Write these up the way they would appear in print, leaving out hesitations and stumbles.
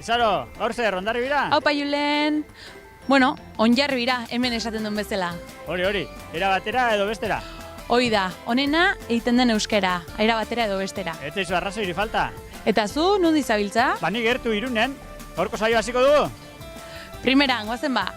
Izaro, gaur zer, Hondarri bira? Haupa Julen! Bueno, Onjarri bira, hemen esaten duen bezala. Hori, era batera edo bestera? Hoi da, honena egiten den euskera, aira batera edo bestera. Ez zaizu arrazoiri falta? Eta zu, nundi zabiltza? Ba, ni gertu Irunen, gaurko saio hasiko dugu? Primeran, goazen ba.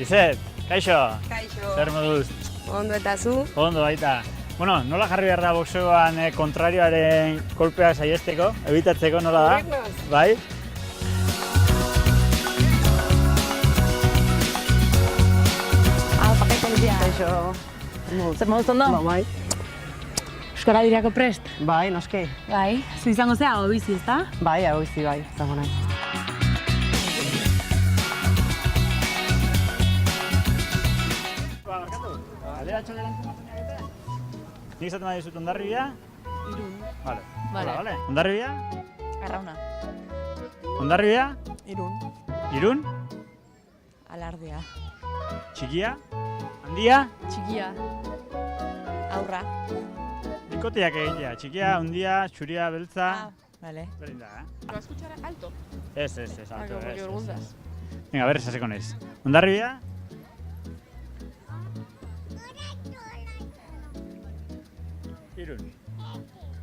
Izet, kaixo? Kaixo. Zer moduz? Ondo eta zu? Ondo baita. Bueno, nola jarri behar da boxeoan kontrarioaren kolpea saiesteko, ebitatzeko nola da? Horrek Bai? Pakaitelzia. Kaixo. Zer moduz ondo? Bai. Euskara dirako prest? Bai, noski. Bai. Zu izango zea, hau bizi, ezta? Bai, hau izi bai, zango nahi. Alderatxo erantzun egite? Nik izaten nahi dizut Hondarri bia? Irun. Vale. Vale. Vale. Hondarri bia? Arrauna. Hondarri bia? Irun. Irun? Alardea. Txikia? Handia? Txikia. Aurra. Bikoteak egitea. Txikia, handia, txuria, beltza... Vale. Berdin da, ¿Lo vas a escuchar alto? Ez, alto, como que preguntas. Venga, berriz hasiko naiz. Hondarri bia? Irun.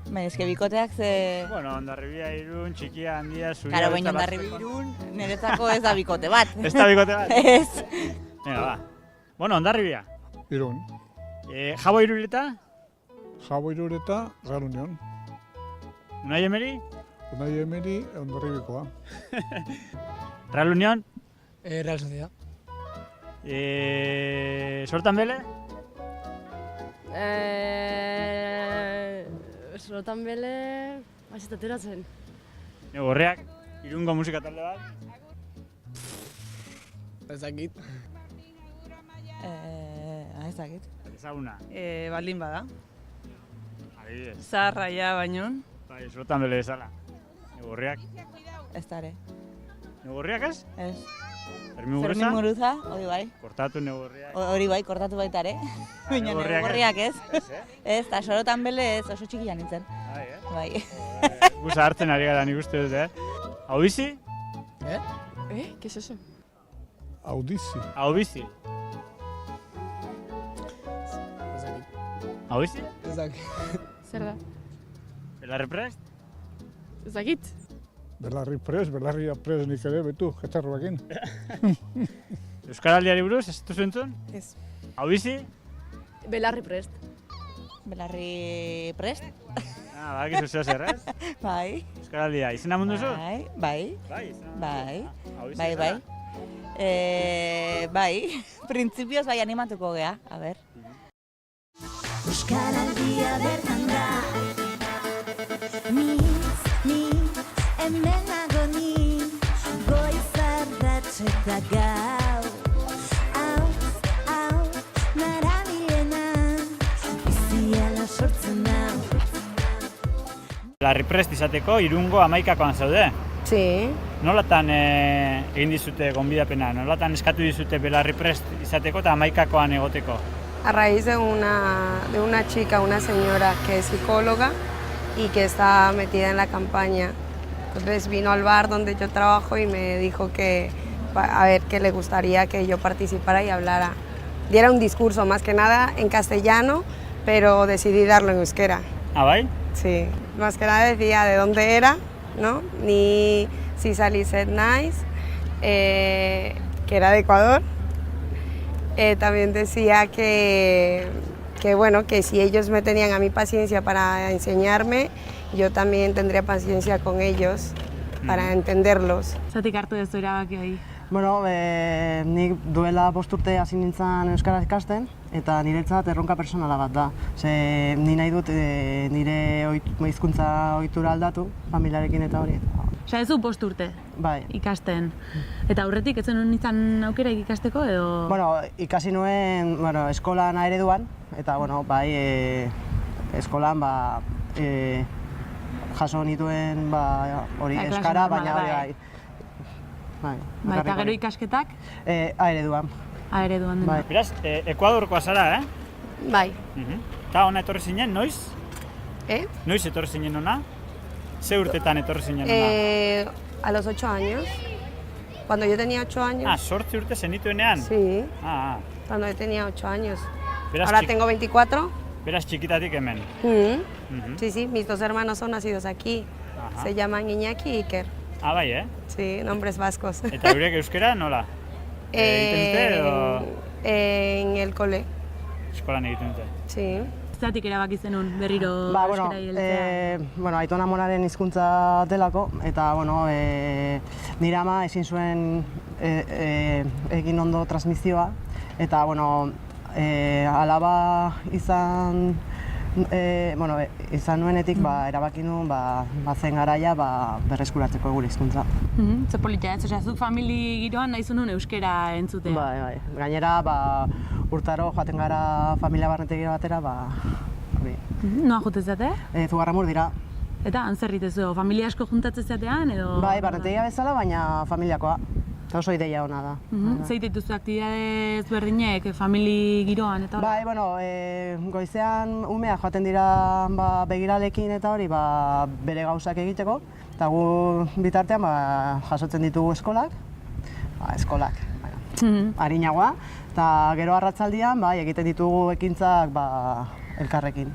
Baina, eske bikoteak ze... Bueno, Hondarribia, Irun, txikia, handia, zuria... Karo, baina beltza, Hondarribia batzeko. Irun, niretzako ez da bikote bat. Ez da bikote bat? Ez. Venga, ba. Bueno, Hondarribia. Irun. Jabo Irureta? Jabo Irureta, Real Unión. Unai Emeri? Unai Emeri, Hondarribikoa. Real Unión? Real Sociedad. Sortan Bele? Sorotan bele... Baixet ateratzen. Gorriak? Irungo musika talde bat? Ez dakit. Ez dakit. Ezaguna. Baldin bada. Adibidez. Zaharraia baino. Bai, Sortan Bele bezala. Gorriak? Ez dare. Gorriak ez? Ez. Fermin Fermin Muguruza? Muruza, hori bai. Kortatu Gorriak. Hori bai, kortatu baita ere. Baina Gorriak ez? gorriak ez. Ez, Ez, eta sorotan bele ez, oso txikia nintzen. Bai, Bai. Guza hartzen ari gara nik uste dut, Hau bizi? ¿Qué es eso? Audizi. Hau bizi? Ez dakit. Hau bizi? Ez dakit. Zer da? Belarri prest? Ez dakit? Belarri pres nik ere, betu, jetarroakin. Euskaraldiari buruz, ez duzu entzun? Ez. Hau bizi? Belarri prest. Belarri prest? Badakizu zeo zer, ez? Bai. Euskaraldia, izena mundu zu? Bai. Bai, izena mundu Bai. zu. Hau bizi Bai, zara? bai. Bai, printzipioz bai animatuko gea, a ber. Euskaraldia bertan da. Ni hemen nago ni, goiz ardatz eta gau. Hau, narabilena, biziala sortzen hau. Belarri prest izateko Irungo 11koan zaude. Sí. Nolatan egin dizute gonbidapena? Nolatan eskatu dizute Belarri prest izateko eta 11koan egoteko? A raíz de una chica, una señora que es psicóloga y que está metida en la campaña. Entonces vino al bar donde yo trabajo y me dijo que a ver que le gustaría que yo participara y hablara. Diera un discurso más que nada en castellano, pero decidí darlo en euskera. Ah, bai? Sí, más que nada decía de dónde era, ¿no? Ni si salí set nice, que era de Ecuador. También decía que bueno, que si ellos me tenían a mí paciencia para enseñarme, yo también tendría paciencia con ellos para entenderlos. Zatik hartu dezu erabaki hori. Bueno, nik duela 5 urte hasi nintzen euskaraz ikasten eta niretzat erronka personala bat da. Ze ni nahi dut nire hizkuntza ohitura aldatu, familiarekin eta hori. Osa, ez du 5 urte Bai. ikasten. Eta aurretik ez zenuen izan aukera ikasteko edo... Bueno, ikasi nuen eskolan ereduan eta bai, eskolan jaso nituen hori Klase euskara, normala, baina hori bai. bai. Bai, eta gero ikasketak, Ereduan. ereduan dena. Bai. Beraz, Ekuadorkoa zara, Bai. Eta ona etorri zinen, noiz? Noiz etorri zinen ona? Ze urtetan etorri zinen ona? A los 8 años. Cuando yo tenía 8 años. 8 urte zenituenean? Sí, Ah, cuando yo tenía 8 años. Beraz, Ahora tengo 24. beraz txikitatik hemen. Sí, sí, mis dos hermanos son nacidos aquí. Ajá. Se llaman Iñaki y Iker. Ah, bai, Sí, nombres vascos. Eta eurek euskera nola? Egiten dute edo En el cole, eskolan egiten dute? sí. Zeratik erabaki zenun berriro Bueno, euskara hiltzea? Aiton Amonaren hizkuntza delako, eta, nire ama ezin zuen egin ondo transmisioa, eta, alaba izan nuenetik, erabaki nuen, zen garaia, berreskuratzeko gure hizkuntza. Ze polita, ez? Osea, zuk famili giroan nahi zunun euskara entzutea. Bai. Gainera, urtaro joaten gara familia barnetegira batera, hori. Noa jute zate? Zugarramur dira. Eta, antzerritezu, familia asko juntatzen zatean, edo? Bai, barnetegia bezala, baina familiakoa. Eta oso ideia ona da. Zer dituzu aktibidade ezberdinek, famili giroan, eta Bai, goizean umea joaten dira begiralekin eta hori bere gauzak egiteko. Eta gu bitartean jasotzen ditugu eskolak, arinagoa. Eta gero arratzaldian egiten ditugu ekintzak elkarrekin.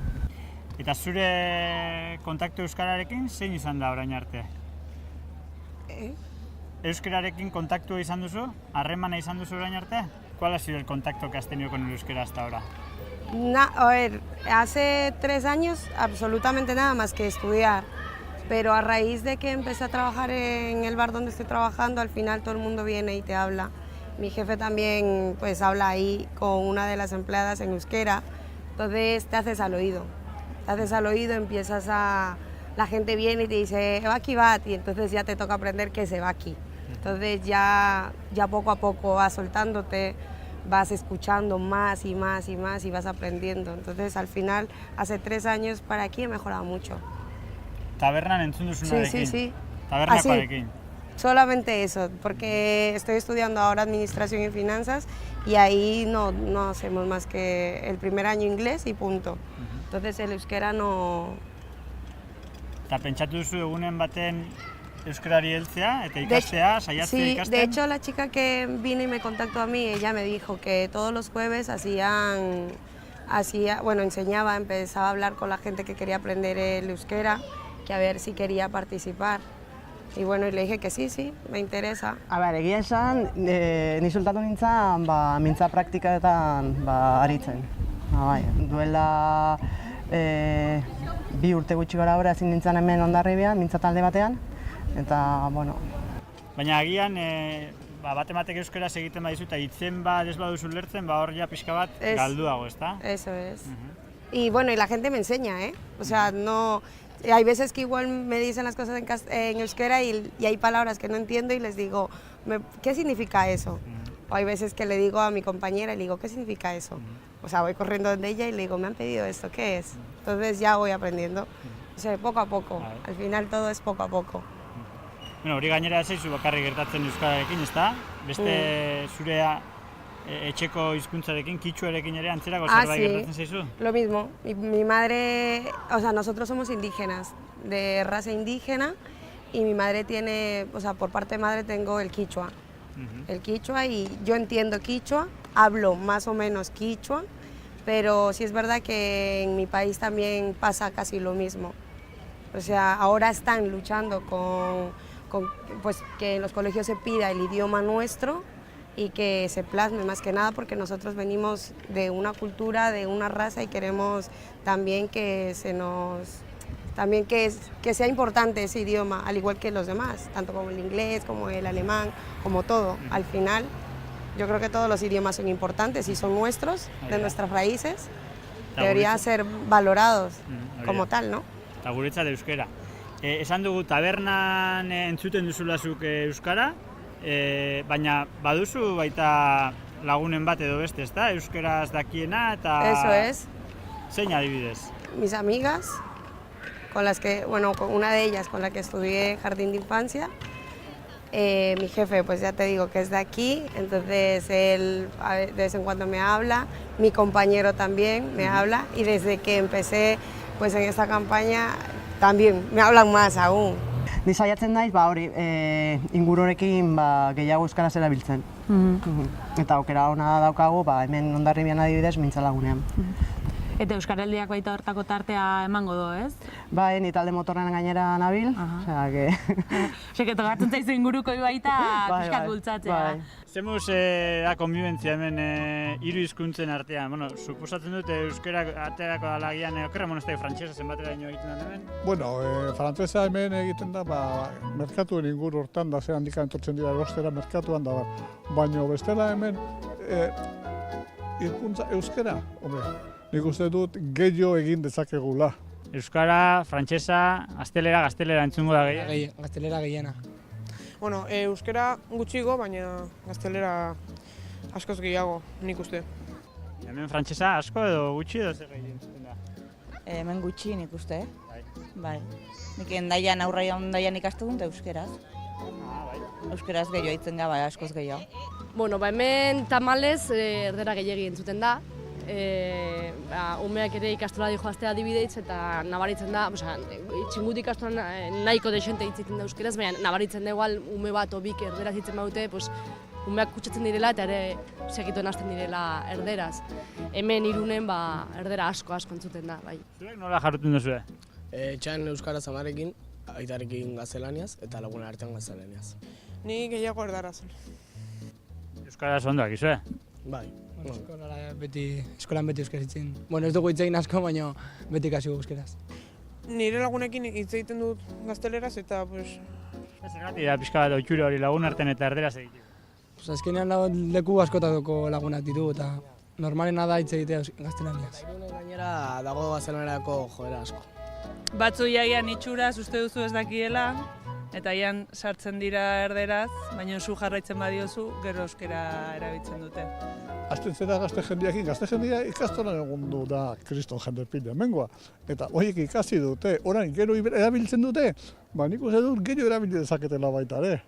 Eta zure kontaktu euskararekin zein izan da orain arte? Euskararekin kontaktua izan duzu? Harremana izan duzu orain arte? ¿Cuál ha sido el contacto que has tenido con el euskera hasta ahora? A ver, hace 3 años absolutamente nada más que estudiar, pero a raíz de que empecé a trabajar en el bar donde estoy trabajando, al final todo el mundo viene y te habla. Mi jefe también pues habla ahí con una de las empleadas en euskera, entonces te haces al oído, empiezas a... La gente viene y te dice, Ebaki bat, y entonces ya te toca aprender qué es Ebaki. Entonces ya poco a poco vas soltándote, vas escuchando más y más y más y vas aprendiendo. Entonces al final, hace 3 años para aquí he mejorado mucho. Tabernan entzun duzunarekin? Sí. Tabernakoarekin? Solamente eso, porque estoy estudiando ahora Administración y Finanzas y ahí no hacemos más que el primer año inglés y punto. Entonces el euskera no... Eta pentsatu duzu egunen baten euskarari heltzea eta ikastea, saiatzea ikasten? Sí, de hecho la chica que vino y me contactó a mí, ella me dijo que todos los jueves enseñaba, empezaba a hablar con la gente que quería aprender el euskera, que a ver si quería participar. Y bueno, y le dije que sí, me interesa. Egia esan, ni soltatu nintzen, mintza praktikaetan aritzen. Duela 2 urte gutxi gara ezin nintzen hemen Hondarribian, mintza talde batean, eta, Baina agian, bat-ematek euskaraz egiten badizu eta hitzen ez baduzu lertzen, hor ja pixka bat galduago, ezta? Eso es. Y bueno, y la gente me enseña, O sea, no... Hay veces que igual me dicen las cosas en euskera y hay palabras que no entiendo y les digo, ¿qué significa eso? O hay veces que le digo a mi compañera y le digo, ¿qué significa eso? O sea, voy corriendo donde ella y le digo, me han pedido esto, ¿qué es? Entonces ya voy aprendiendo. O sea, poco a poco. Al final todo es poco a poco. Bueno, hori gainera ez zaizu bakarrik gertatzen euskararekin, ezta? Beste zurea etxeko hizkuntzarekin, kitxuarekin ere antzerako zerbait gertatzen zaizu? Lo mismo. Mi madre, o sea, nosotros somos indígenas, de raza indígena, y mi madre tiene, o sea, por parte de madre tengo el quichua. El quichua, y yo entiendo quichua, hablo más o menos quichua, pero sí es verdad que en mi país también pasa casi lo mismo. O sea, ahora están luchando con pues, que en los colegios se pida el idioma nuestro y que se plasme más que nada porque nosotros venimos de una cultura, de una raza y queremos también que que sea importante ese idioma, al igual que los demás, tanto como el inglés, como el alemán, como todo. Al final, yo creo que todos los idiomas son importantes y son nuestros, de nuestras raíces. Deberían ser valorados como tal, ¿no? Eta guretzat euskera. Esan dugu tabernan entzuten duzulazuk euskara, baina baduzu baita lagunen bat edo beste, ezta? Euskaraz dakiena eta... Eso es. Zein adibidez? Mis amigas, con las que, bueno, con una de ellas con la que estudié jardín de infancia. Mi jefe, pues ya te digo que es de aquí, entonces él de vez en cuando me habla, mi compañero también me habla y desde que empecé pues en esta campaña también me hablan más aún. Ni saiatzen naiz, hori, ingururekin gehiago euskaraz erabiltzen. Eta aukera ona daukagu, hemen Hondarribian adibidez, mintzalagunean. Eta Euskaraldiak baita hortako tartea emango do, ez? Bai, ni talde motorren gainera nabil, osea que... Osea, tokatzen zaizu inguruko baita pixkat bultzatzea. Zemuz da konbibentzia hemen hiru hizkuntzen artean. Bueno, suposatzen dut euskera aterako dalagian okerra monestai frantsesa zenbateraino egiten da hemen? Bueno, frantsesa hemen egiten da, merkatuen inguru hortan da, ze handikan etortzen dira erostera merkatuan da, baina bestela hemen hizkuntza euskera, hombre, nik uste dut gehiago egin dezakegula. Euskara, frantsesa, gaztelera entzungo da gehiago? Gaztelera gehiena. Bueno, euskera gutxigo, baina gaztelera askoz gehiago, nik uste. Hemen frantsesa asko edo gutxi edo zer gehien entzuten da? Hemen gutxi nik uste. Bai. Nik endaian ondaian ikastu dut euskeraz. Euskaraz gehiago aitzen da, bai, askoz gehiago. Bueno, hemen tamalez erdera gehiagi entzuten da. Umeak ere ikastola joaztea adibidez eta nabaritzen da, txingut ikastola nahiko desente hitz da euskeraz, baina nabaritzen da igual ume bat obik erderaz hitzen badute, umeak kutsatzen direla eta ere segituen hasten direla erderaz. Hemen Irunen erdera asko entzuten da, bai. Zuek nola jarruten duzu? Etxean euskaraz amarekin, aitarekin gaztelaniaz eta lagunen artean gaztelaniaz. Ni gehiago erdaraz. Euskaraz ondo dakizue? Bai. Eskolan beti euskaraz hitzen. Bueno, ez dugu hitz egin asko, baina beti ikasi euskeraz. Nire lagunekin hitz egiten dut gazteleraz eta, Zergatik da pixka bat oitxura hori lagun artean eta erderaz egiten? Azkenean leku askotako lagunak ditu eta normalena da hitz egitea gaztelaniaz. Gainera dago gaztelanerako joera asko. Batzu iaian itxuraz uste duzu ez dakiela, eta ian sartzen dira erderaz, baina zu jarraitzen badiozu, gero euskera erabiltzen dute. Azten zera gazte jendeakin, gazte jendea ikastolan egon du da kriston jende pila hemengoa. Eta horiek ikasi dute, orain gero erabiltzen dute, nik uste dut gero erabili dezaketela baita ere.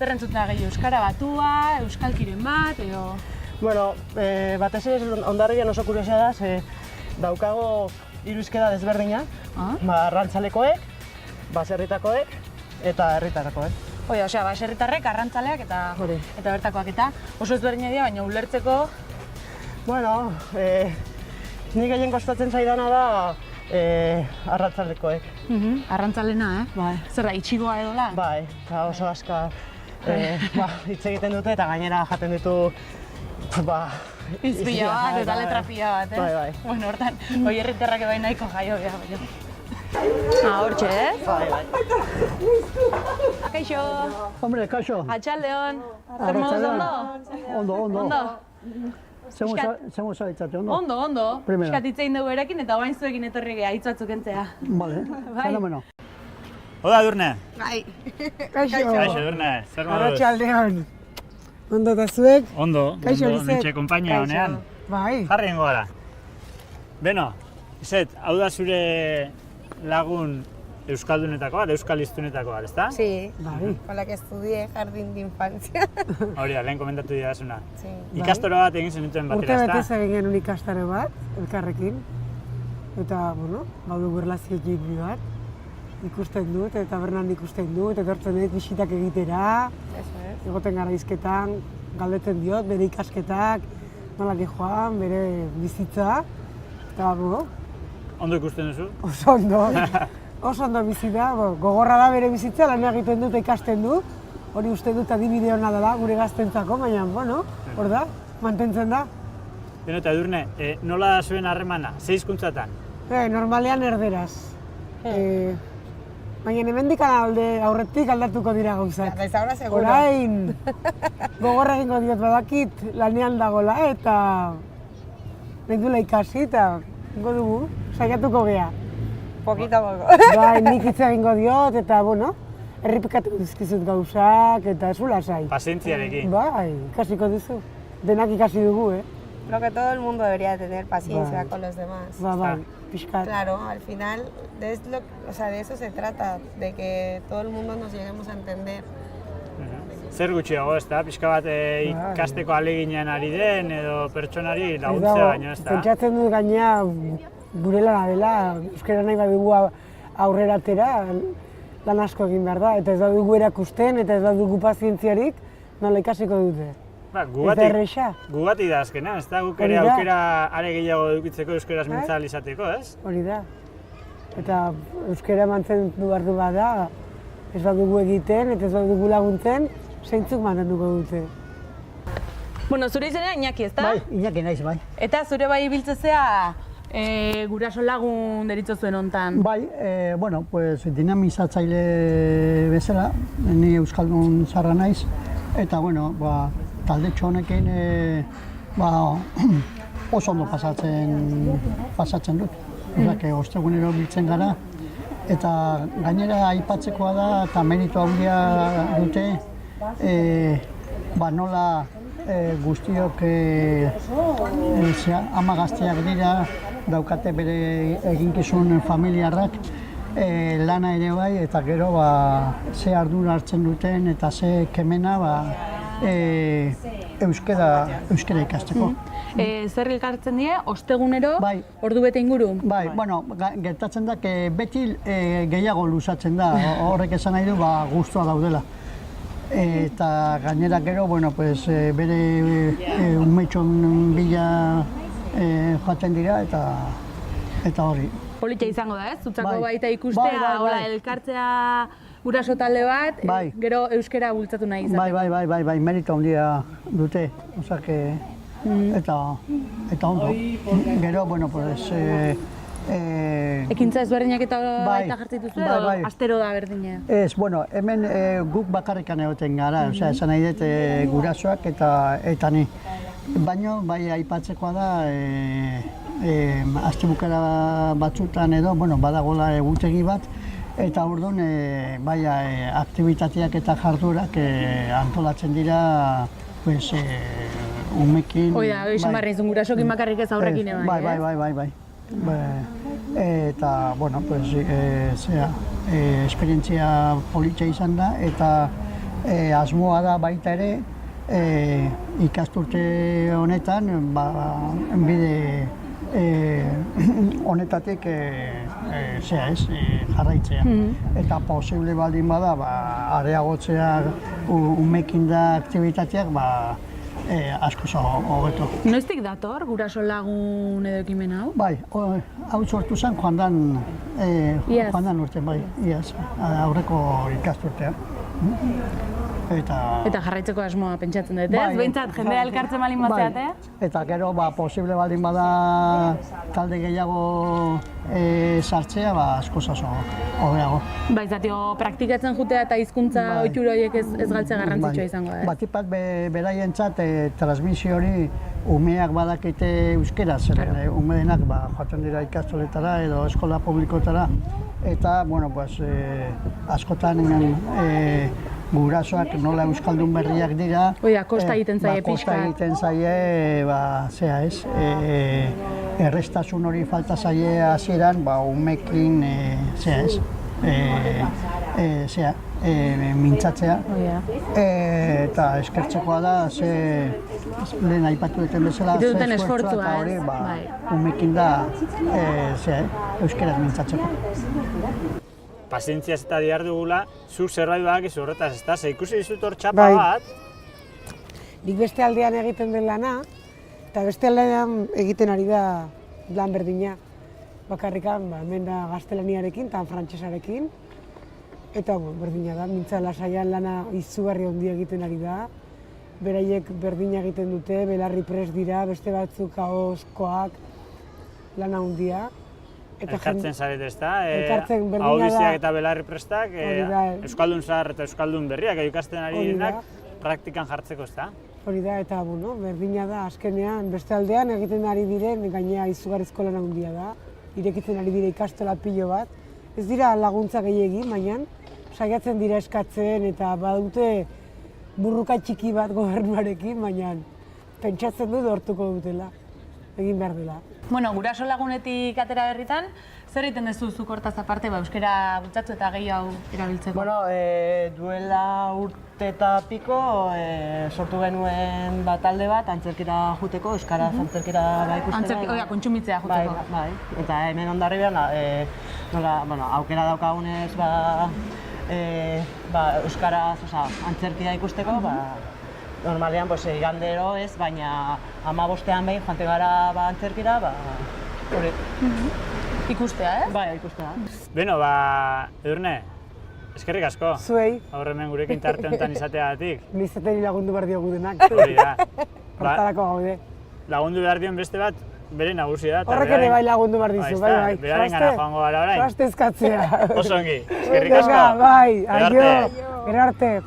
Zer entzuten da gehiago, euskara batua, euskalkiren bat, edo... Bueno, batez ere Hondarribian oso kuriosia da, daukago hiru hizkera desberdinak, arrantzalekoek, baserritakoek eta herritarakoek. Osea, baserritarrek, arrantzaleak eta bertakoak eta oso ezberdina dira, baina ulertzeko... Bueno, nik gehien kostatzen zaidana da arrantzalekoek. Arrantzalena, Bai. Zer da, itxigoa edola? Bai, eta oso aska hitz egiten dute eta gainera jaten ditu izpila bat eta letra pila bat, Bai. Bueno, hortan, hoi herritarrak bai nahiko jaio beha, baina. Hortxe, Bai. Kaixo. Hombre, kaixo. Atxaldeon. Zer moduz ondo? Ondo. Zemo zaitzate, ondo? Ondo. Primera. Piskat hitzein dugu erakin eta oain zuekin etorri geha hitz batzuk entzea. Vale, fenomeno. Oda, Edurne? Bai. Kaixo, Edurne. Zer moduz? Arratsaldeon. Ondo eta zuek? Ondo, Kaixo, ondo, Lizet. nintxe konpainia honean. Bai. Jarri ingo gara. Beno, Lizet, hau da zure lagun euskaldunetako bat, euskaliztunetako bat, ezta? Sí, con la que estudié jardín de infancia. Hori da, lehen komentatu didazuna. Sí. Ikastoro bat egin zenuten batera, ezta? Urte betez egin genuen ikastaro bat, elkarrekin. Eta, bueno, badu erlazio txipi bat. Ikusten dut, eta tabernan ikusten dut, etortzen dut bisitak egitera. Egoten gara hizketan, galdetzen diot, bere ikasketak, nola joan, bere bizitza. Eta, bueno... Ondo ikusten duzu? Oso ondo. Oso ondo bizi da, gogorra da bere bizitza, lan egiten dut, ikasten du. Hori uste dut adibide hona dela, gure gaztentzako, baina, bueno, hor da, mantentzen da. Beno, eta Edurne, nola da zuen harremana, ze hizkuntzatan? Normalean erderaz. Baina hemendik aurretik aldatuko dira gauzak. Ez ahora seguro. Orain, gogorra egingo diot badakit, lanean dagoela eta nahi duela ikasi eta ingo dugu, saiatuko gea. Poquito a poco. Bai, nik hitz egingo diot, eta, bueno, errepikatuko dizkizut gauzak, eta ez lasai. Pazientziarekin. Bai, ikasiko duzu. Denak ikasi dugu, Creo que todo el mundo debería tener paciencia con los demás. Bai, pixkat. Claro, al final de eso se trata, de que todo el mundo nos lleguemos a entender. Zer gutxiago, ez da? Pixka bat ikasteko aleginean ari den edo pertsonari laguntzea baino, ez da? Pentsatzen dut gainea gure lana dela, euskara nahi badugu aurrera atera, lan asko egin behar da, eta ez badugu erakusten, eta ez badugu pazientziarik, nola ikasiko dute. Gugati da azkena, ez da? Guk ere aukera are gehiago edukitzeko euskaraz mintza izateko, ez? Hori da. Eta euskara mantendu behar du bada, ez badugu egiten, eta ez badugu laguntzen, zeintzuk mantenduko dute. Bueno, zure izena Iñaki, ezta? Bai, Iñaki naiz, bai. Eta zure bai ibiltzezea guraso lagun deritzo zuen hontan. Bai, bueno, pues dinamizatzaile bezala, ni euskaldun zarra naiz, eta bueno, taldetxo honekin oso ondo pasatzen dut. Ostegunero biltzen gara, eta gainera aipatzekoa da, eta meritu handia dute, nola guztiok ama gazteak dira, daukate bere eginkizun familiarrak, lana ere bai, eta gero ze ardura hartzen duten eta ze kemena euskara ikasteko. Zer elkartzen die, ostegunero, ordu bete inguru? Bai, bueno, gertatzen da, beti gehiago luzatzen da, horrek esan nahi du, guztua daudela. Eta gainera gero, bere umetxon bila joaten dira, eta hori. Politxa izango da, ez? Zutzako baita ikustea, elkartzea guraso talde bat, gero euskara bultzatu nahi izateko. Bai, merito handia dute, eta ondo. Gero, ekintza ezberdinak eta baita jartzen dituzu edo astero da berdina? Ez, hemen guk bakarrikan egoten gara, esan nahi dut gurasoak eta ni. Baina, bai aipatzekoa da, astebukera batzutan edo, badagoela egutegi bat, eta orduan, aktibitateak eta jarduerak antolatzen dira, umekin. Hoi da, esan barra izun gurasokin bakarrik ez aurrekin eban, Bai. Eta, esperientzia politxa izan da, eta asmoa da baita ere, ikasturte honetan, bide honetatik jarraitzea. Eta posible baldin bada, areagotzea umekin da aktibitateak, asko hobeto. Noiztik dator guraso lagun edo ekimen hau? Bai, hau sortu zen joan dan urten, bai, iaz, aurreko ikasturtean. Eta jarraitzeko asmoa pentsatzen dut, ez? Behintzat, jendea elkartzen balin batzeate? Eta gero, posible baldin bada talde gehiago sartzea, asko zazo hobeago. Bai, zatio, praktikatzen jutea eta hizkuntza ohitura horiek ez galtzea garrantzitsua izango da, ez? Batipat beraientzat transmisio hori umeak badakite euskera, zeren umedenak joaten dira ikastoletara edo eskola publikotara, eta, askotan gurasoak nola euskaldun berriak dira. Oida, kosta egiten zaie pixka. Kosta egiten zaie, errestasun hori falta zaie hasieran, umekin, mintzatzea. Eta eskertzekoa da, lehen aipatu duten bezala, esfortzua eta hori, umekin da, euskeraz mintzatzeko. Pazientziaz eta dihar dugula, zuk zerbait badakizu horretaz, ez da? Ze ikusi dizut hor txapa bat. Nik beste aldean egiten den lana, eta beste aldean egiten ari da lan berdina. Bakarrikan, hemen da gaztelaniarekin eta frantsesarekin. Eta berdina da, mintza lasaian lana izugarri handia egiten ari da. Beraiek berdina egiten dute, belarri prest dira, beste batzuk ahozkoak, lana handia. Elkartzen zarete, ez da? Elkartzen berdina da. Audiziak eta belarri prestak, euskaldun zahar eta euskaldun berriak ikasten ari direnak praktikan jartzeko, ez da? Hori da, eta berdina da, azkenean, beste aldean egiten ari diren, gainea izugarrizko lan handia da. irekitzen ari dira ikastola pilo bat. Ez dira laguntza gehiegi, baina saiatzen dira eskatzen eta badute burruka txiki bat gobernuarekin, baina pentsatzen dut hortuko dutela, egin behar dela. Bueno, guraso lagunetik atera berritan, zer egiten duzu zuk hortaz aparte, euskera bultzatu eta gehi hau erabiltzeko? Bueno, duela urte eta piko sortu genuen talde bat, antzerkira juteko, euskaraz antzerkira ikustera. Kontsumitzea juteko. Bai, eta hemen ondarribian, aukera daukagunez, euskaraz antzerkira ikusteko, normalean, igandero ez, baina 15ean behin joante gara antzerkira, hori. Ikustea, ez? Bai, ikustea. Beno, Edurne, eskerrik asko. Zuei. Gaur hemen gurekin tarte honetan izateagatik. Nizateri lagundu behar diogu denak. Hori da. Hortarako gaude. Lagundu behar dion beste bat, bere nagusia da. Horrek ere bai lagundu behar dizu, bai. Beraren gana joango gara orain. Zoazte eskatzea. Oso ongi, eskerrik asko. Bai, aio, gero arte.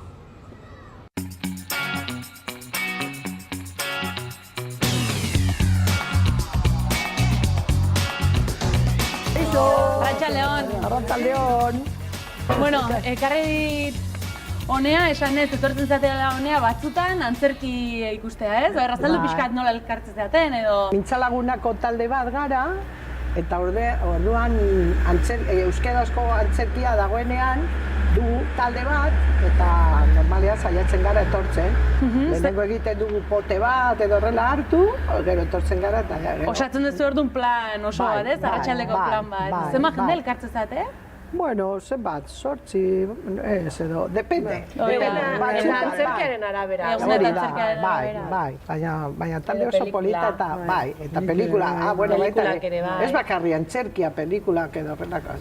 Arratsaldeon. Bueno, ekarri dit honea, esan ez, etortzen zateela honea batzutan antzerki ikustea, ez? Errazaldu pixkat nola elkartzen zaten edo... Mintzalagunako talde bat gara, eta orduan euskarazko antzerkia dagoenean du talde bat, eta normalia saiatzen gara etortzen. Lehenengo egiten dugu pote bat edo horrela hartu, gero etortzen gara eta gero... Osatzen duzu orduan plan oso bat, ez? Arratsaldeko plan bat. Zenba jende elkartzen zate? Bueno, zenbat, 8, ez edo, depende. Eta antzerkiaren arabera. Bai, baina talde oso polita eta bai, eta pelikula. Bueno, baita, ez bakarri antzerkia, pelikulak edo horrelako.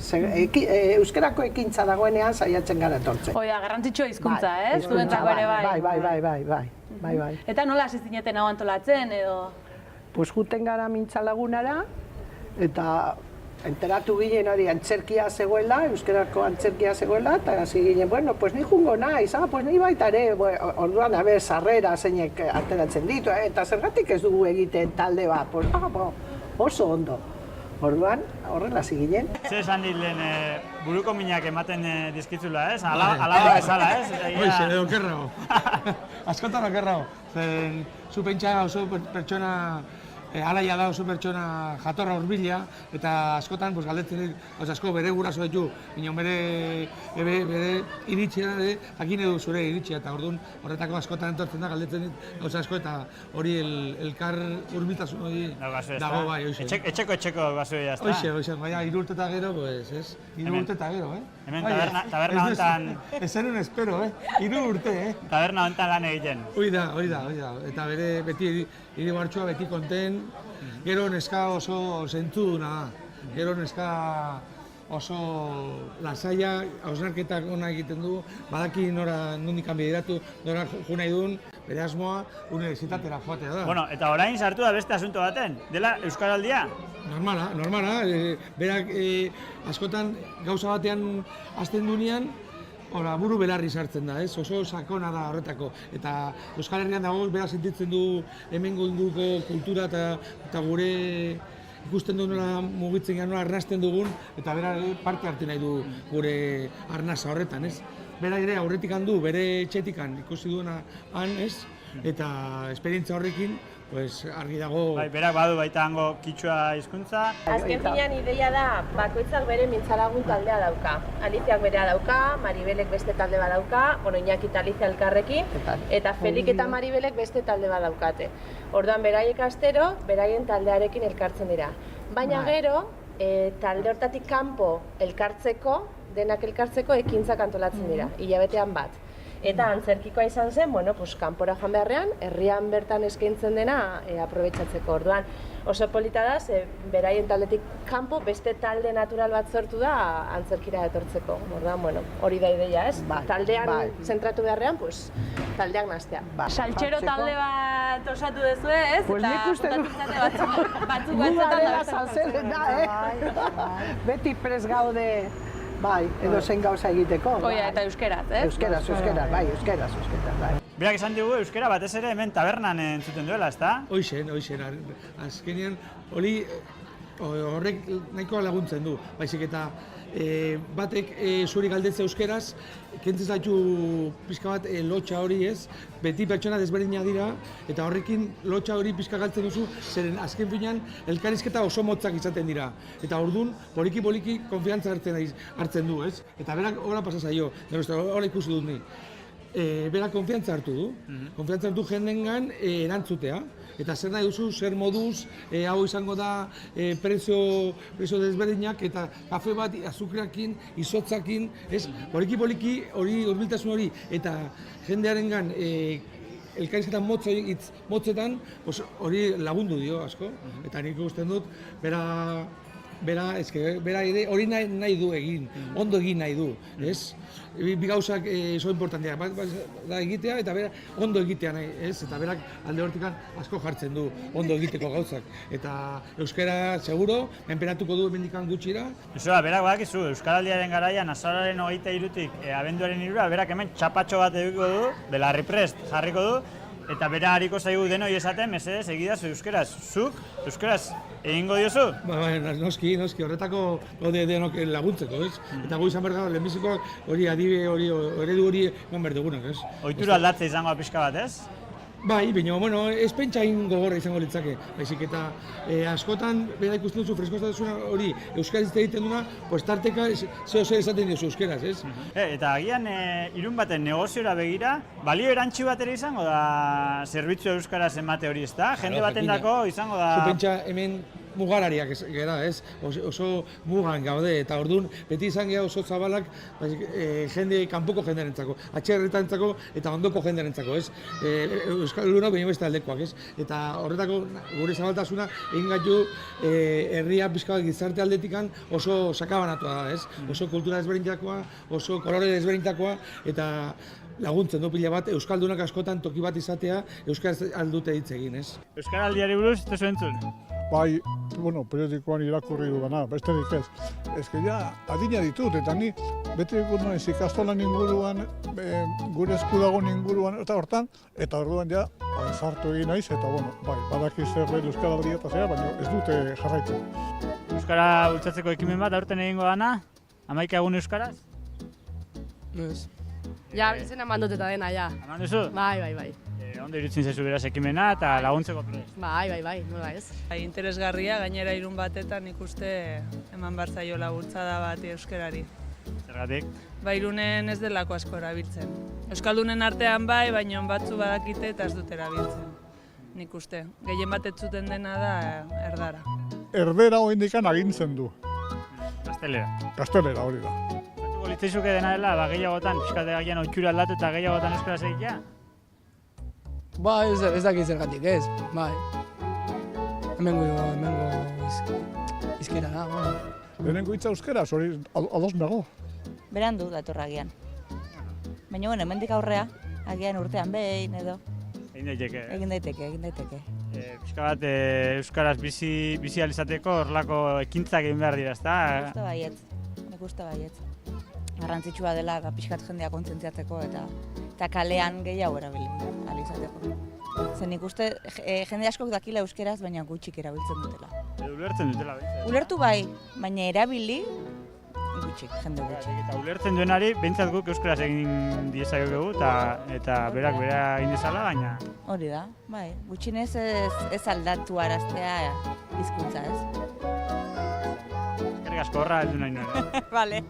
Euskerako ekintza dagoenean saiatzen gara etortzen. Oia, garrantzitsua hizkuntza, ez? Zuentzako ere bai. Bai. Eta nola hasi zineten hau antolatzen edo? Pues juten gara mintzalagunara, eta enteratu ginen hori antzerkia zegoela, euskerako antzerkia zegoela, eta hasi ginen, bueno, pues ni jungo naiz, pues ni baita ere, orduan, sarrera zeinek ateratzen ditu, eta zergatik ez dugu egiten talde bat, pues, oso ondo. Orduan, horrela hasi ginen. Zer esan dit lehen, buruko minak ematen dizkitzula, ez? Alaba bezala, ez? Hoize, edo okerrago. Askotan okerrago. Zu pentsa oso pertsona alaia da oso pertsona jatorra hurbila, eta askotan galdetzen dit, asko bere guraso ditu, minon bere iritzia da, jakin edu zure iritzia, eta orduan horretako askotan entortzen da, galdetzen dit, asko eta hori elkar hurbiltasun hori dago bai, hoxe. Etxeko gazoia, ez da? Hoxe, baina 3 urte eta gero, pues, ez? 3 urte eta gero, Hemen taberna honetan... Ez zenun espero, 3 urte, Taberna honetan lan egiten. Hori da, eta bere beti iribartxua beti konten, gero neska oso zentzuduna da, gero neska oso lasaia, hausnarketak ona egiten du, badaki nora nondik bideratu, nora jo nahi duen, bere asmoa unibertsitatera joatea da. Bueno, eta orain sartu da beste asunto baten, dela Euskaraldia? Normala, berak askotan gauza batean hasten dunean, buru belarri sartzen da, oso sakona da horretako. Eta Euskal Herrian dago, bera sentitzen du hemen golduko kultura eta gure ikusten du nola mugitzen gara, nola arnasten dugun, eta bera parte hartu nahi du gure arnasa horretan, ez? Bera ere aurretik handu, bere etxetik ikusi duena han, ez? Eta esperientzia horrekin, argi dago... Berak badu baita hango kitsua hizkuntza. Azken finean ideia da, bakoitzak bere mintzalagun taldea dauka. Aliziak berea dauka, Maribelek beste talde bat dauka, Iñaki eta Alizia elkarrekin, eta Felik eta Maribelek beste talde bat daukate. Orduan beraiek astero, beraien taldearekin elkartzen dira. Baina gero, talde hortatik kanpo elkartzeko, denak elkartzeko ekintzak antolatzen dira, hilabetean bat. Eta antzerkikoa izan zen, kanpora joan beharrean, herrian bertan eskaintzen dena aprobetxatzeko. Orduan oso polita da, beraien taldetik kanpo beste talde natural bat sortu da antzerkira etortzeko. Orduan, hori da ideia, ez? Taldean zentratu beharrean, taldeak nahastea. Saltxero talde bat osatu duzu, ez? Pues nik uste du. Batzuk batzutan da saltzerena, beti pres gaude. Bai, edo zen gauza egiteko. Oia, eta euskeraz, ez? Euskeraz, bai. Berak esan digu euskera batez ere hemen tabernan entzuten duela, ezta? Hoixen. Azkenean, hori horrek nahikoa laguntzen du, baizik eta batek zuri galdetzea euskeraz, kentzen zaitu pixka bat lotxa hori ez, beti pertsona desberdinak dira, eta horrekin lotxa hori pixka galtzen duzu, zeren azken finean elkarrizketa oso motzak izaten dira. Eta orduan, poliki konfiantza hartzen du, ez? Eta berak horra pasa zaio, horra ikusi dut ni. Berak konfiantza hartu du, konfiantza hartu jendengan erantzutea. Eta zer nahi duzu, zer moduz, hau izango da prezio desberdinak eta kafe bat azukreakin, izotzakin, ez? Poliki hori hurbiltasun hori eta jendearengan elkarrizketan motzetan hori lagundu dio asko. Eta nik usten dut, bera hori nahi du egin, ondo egin nahi du, ez? Bi gauzak oso importanteak, da egitea eta bera ondo egitea nahi, ez? Eta berak alde hortikan asko jartzen du ondo egiteko gauzak. Eta euskara seguro, menperatuko du hemendikan gutxira. Joseba, berak badakizu, Euskaraldiaren garaian azaroaren 23 abenduaren 3 berak hemen txapatxo bat edukiko du, belarri prest jarriko du, eta bera hariko zaigu denoi esaten, mesedez, egidazu euskaraz. Zuk, euskaraz, egingo diozu? Noski, horretako gaude denok laguntzeko, ez? Eta gu izan behar lehenbizikoak hori adibe hori, eredu hori eman behar dugunak, ez? Ohitura aldatze izango pixka bat, ez? Bai, baina, ez pentsain gogorra izango litzake. Baizik eta askotan, bera ikusten duzu freskotasuna hori euskaraz egiten duna, tarteka zeo zer esaten diozu euskaraz, ez? Eta agian irun baten negoziora begira, balio erantzi bat ere izango da zerbitzu euskaraz emate hori, ez da? Jende batendako izango da... Zu pentsa hemen mugarariak gara, ez? Oso mugan gaude, eta orduan beti izan gara oso zabalak kanpoko jendearentzako, atxerretantzako eta ondoko jendearentzako, ez? Euskal Luna baino beste aldekoak, ez? Eta horretako gure zabaltasuna egin gaitu herria pixka bat gizarte aldetikan oso sakabanatua da, ez? Oso kultura desberdintakoa, oso kolore desberdintakoa, eta laguntzen du pila bat euskaldunak askotan toki bat izatea euskaraz aldute hitz egin, ez? Euskaraldiari buruz, ez entzun? Bai, periodikoan irakurri dudana, besterik ez. Ez que ja, adina ditut, eta ni beti egun naiz ikastolan inguruan, gure esku dagoen inguruan, eta hortan, eta orduan ja, sartu egin naiz, eta bai, badakiz zerbait euskaraldia eta zera, baina ez dute jarraitu. Euskara bultzatzeko ekimen bat aurten egingo dana? 11 egun euskaraz? Ez. Ja, izena eman dut eta dena, ja. Eman duzu? Bai. Ondo irutzen zaizu beraz ekimena eta laguntzeko prest? Bai, nola ez. Interesgarria, gainera irun batetan ikuste eman behar zaiola bultzada bat euskarari. Zergatik? Irunen ez delako asko erabiltzen. Euskaldunen artean bai, baina batzu badakite eta ez dut erabiltzen. Nik uste, gehien bat ez zuten dena da erdara. Erdera oindikan agintzen du. Gaztelera? Gaztelera, hori da. Zatuko litzaizuke dena dela, gehiagotan, pixkate agian ohitura aldatu eta gehiagotan euskaraz egitea? Ba, ez dakit zergatik, ez, bai. Hemengo izkera da, bai. Lehenengo hitza euskaraz, hori ados nago. Berandu datorra agian. Baina, hemendik aurrea, agian urtean behin edo. Egin daiteke, Egin daiteke. Pixka bat euskaraz bizi alizateko horrelako ekintzak egin behar dira, ezta? Nik uste baietz. Garrantzitsua dela pixkat jendea kontzentziatzeko eta kalean gehiago erabili alizateko. Zen nik uste jende askok dakila euskeraz, baina gutxik erabiltzen dutela. Ulertzen dutela, behintzat? Ulertu bai, baina erabili gutxik, jende gutxik. Eta ulertzen duenari, behintzat guk euskaraz egin diezakegu eta berak bera egin dezala, baina... Hori da, bai, gutxinez ez aldatu araztea hizkuntza, ez? Eskerrik asko horra heldu nahi nuen. Vale.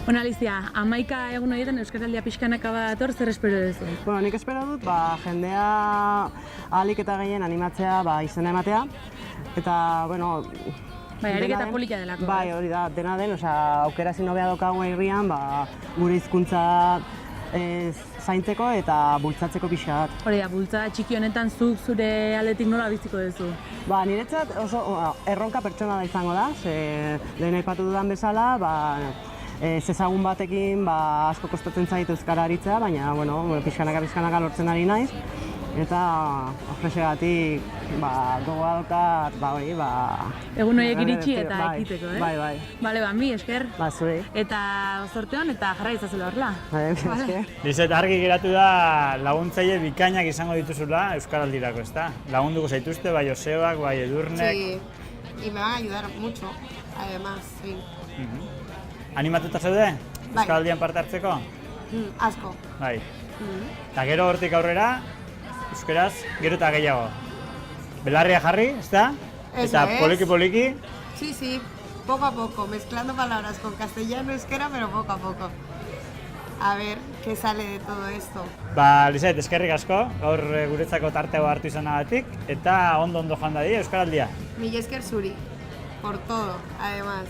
Bueno, Alicia, 11 egun horietan Euskaraldia pixkanaka dator, zer espero duzu? Bueno, nik espero dut, jendea ahalik eta gehien animatzea izena ematea. Eta, bueno... Bai, ariketa polita delako. Bai, hori da, dena den, aukera ezin hobea daukagu herrian, gure hizkuntza zaintzeko eta bultzatzeko pixa bat. Hori da, bultzada txiki honetan zuk zure aldetik nola biziko duzu? Niretzat oso erronka pertsona da izango da, lehen aipatu dudan bezala, Zezagun batekin asko kostatzen zait euskara aritzea, baina pixkanaka lortzen ari naiz. Eta ofresegatik gogoa daukat, egun horiek iritsi eta ekiteko, eh? Bai. Bale, mi esker. Zuri. Eta zorteon eta jarra izazela horrela. Esker. Lizet, argi geratu da laguntzaile bikainak izango dituzula Euskaraldirako, ezta? Lagunduko zaituzte, bai Joseoak, bai Edurnek. Sí, y me van a ayudar mucho, además, sí. Animatuta zaude? Euskaraldian parte hartzeko? Asko. Bai. Eta gero hortik aurrera, euskeraz, gero eta gehiago. Belarria jarri, ezta? Eta poliki. Sí, poco a poco, mezclando palabras con castellano, euskera, pero poco a poco. A ver qué sale de todo esto. Lizet, eskerrik asko, gaur guretzako tarteo hartu izanagatik, eta ondo joan dadila Euskaraldia. Mila esker zuri, por todo, además.